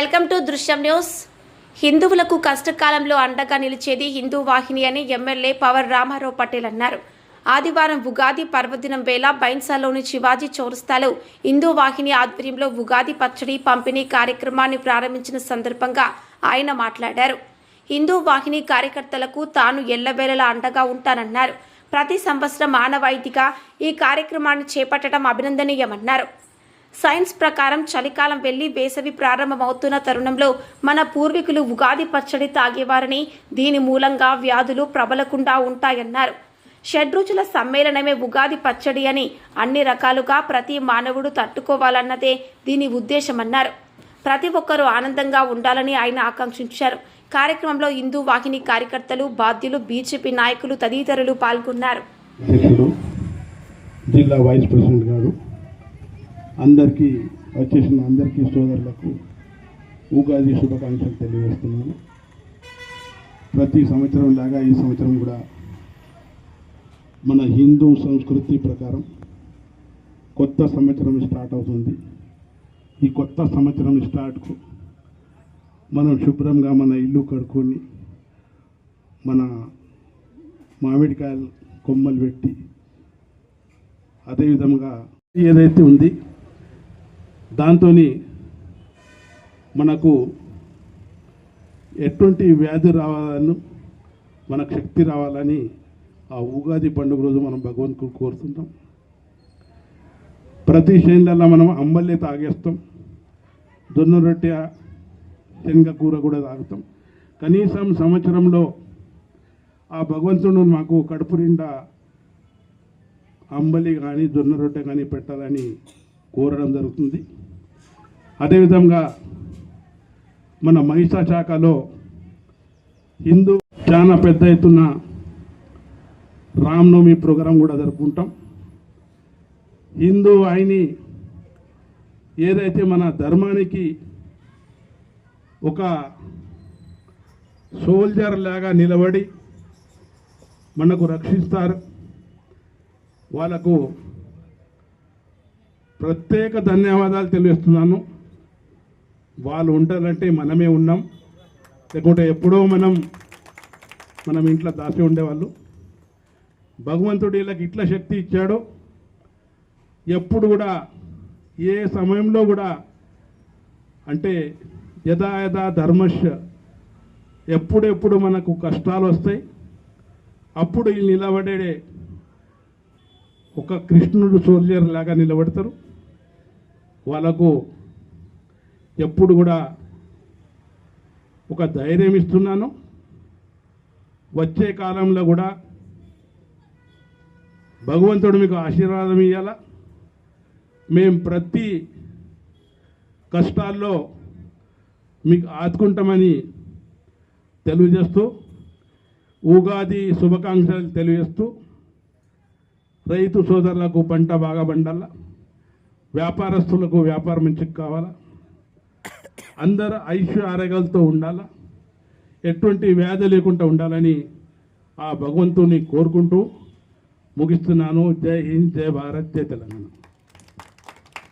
Welcome to దృశ్యం news. హిందువులకు కష్టకాలంలో అండగా నిలిచేది హిందూ వాహిని అని ఎమ్మెల్యే పవర్ రామారావు పటేల్ అన్నారు. ఆదివారం ఉగాది పర్వదినం వేళ బైన్సాలోని శివాజీ చౌరస్తాలో హిందూ వాహిని ఆధ్వర్యంలో ఉగాది పచ్చడి పంపిణీ కార్యక్రమాన్ని ప్రారంభించిన సందర్భంగా ఆయన మాట్లాడారు. హిందూ వాహిని కార్యకర్తలకు తాను ఎల్లవేళలా అండగా ఉంటానన్నారు. ప్రతి సంవత్సరం ఆనవాయితీగా ఈ కార్యక్రమాన్ని చేపట్టడం అభినందనీయమన్నారు. సైన్స్ ప్రకారం చలికాలం వెళ్లి వేసవి ప్రారంభమవుతున్న తరుణంలో మన పూర్వీకులు ఉగాది పచ్చడి తాగేవారని, దీని మూలంగా వ్యాధులు ప్రబలకుండా ఉంటాయన్నారు. షడ్రుచుల సమ్మేళనమే ఉగాది పచ్చడి అని అన్ని రకాలుగా ప్రతి మానవుడు తట్టుకోవాలన్నదే దీని ఉద్దేశమన్నారు. ప్రతి ఒక్కరూ ఆనందంగా ఉండాలని ఆయన ఆకాంక్షించారు. కార్యక్రమంలో హిందూ వాహిని కార్యకర్తలు, బాధ్యులు, బీజేపీ నాయకులు తదితరులు పాల్గొన్నారు. జిల్లా వైస్ ప్రెసిడెంట్ గారు అందరికీ వచ్చేసిన అందరికీ సోదరులకు ఉగాది శుభాకాంక్షలు తెలియజేస్తున్నాను. ప్రతి సంవత్సరం లాగా ఈ సంవత్సరం కూడా మన హిందూ సంస్కృతి ప్రకారం కొత్త సంవత్సరం స్టార్ట్ అవుతుంది. ఈ కొత్త సంవత్సరం స్టార్ట్కు మనం శుభ్రంగా మన ఇల్లు కడుక్కొని మన మామిడికాయలు కొమ్మలు పెట్టి అదేవిధంగా ఏదైతే ఉంది దాంతో మనకు ఎటువంటి వ్యాధి రావాలని, మనకు శక్తి రావాలని ఆ ఉగాది పండుగ రోజు మనం భగవంతుడు కోరుతుంటాం. ప్రతి శైలిలో మనం అంబల్లే తాగేస్తాం, జొన్న రొట్టె, శనగ కూర కూడా తాగుతాం. కనీసం సంవత్సరంలో ఆ భగవంతుడు మాకు కడుపు నిండా అంబలి కానీ జొన్న రొట్టె కానీ పెట్టాలని కోరడం జరుగుతుంది. అదేవిధంగా మన మహిళా శాఖలో హిందూ చాలా పెద్ద ఎత్తున రామనవమి ప్రోగ్రాం కూడా జరుపుకుంటాం. హిందూ వాహిని ఏదైతే మన ధర్మానికి ఒక సోల్జర్ లాగా నిలబడి మనకు రక్షిస్తారు, వాళ్ళకు ప్రత్యేక ధన్యవాదాలు తెలియజేస్తున్నాను. వాళ్ళు ఉండాలంటే మనమే ఉన్నాం, లేకుంటే ఎప్పుడో మనం ఇంట్లో దాచి ఉండేవాళ్ళు. భగవంతుడు వీళ్ళకి ఇట్లా శక్తి ఇచ్చాడో ఎప్పుడు కూడా ఏ సమయంలో కూడా అంటే యథా యథా ధర్మశ ఎప్పుడెప్పుడు మనకు కష్టాలు వస్తాయి అప్పుడు వీళ్ళు నిలబడే ఒక కృష్ణుడు సోల్జర్ లాగా నిలబడతారు. వాళ్ళకు ఎప్పుడు కూడా ఒక ధైర్యం ఇస్తున్నాను. వచ్చే కాలంలో కూడా భగవంతుడు మీకు ఆశీర్వాదం ఇవ్వాలా. మేము ప్రతి కష్టాల్లో మీకు ఆదుకుంటామని తెలియజేస్తూ ఉగాది శుభాకాంక్షలు తెలియజేస్తూ రైతు సోదరులకు పంట బాగా పండాల, వ్యాపారస్తులకు వ్యాపారం మంచిగా కావాలా, అందరూ ఆరోగ్యాలతో ఉండాలా, ఎటువంటి వ్యాధి లేకుండా ఉండాలని ఆ భగవంతుని కోరుకుంటూ ముగిస్తున్నాను. జై హింద్, జై భారత్, జై తెలంగాణ.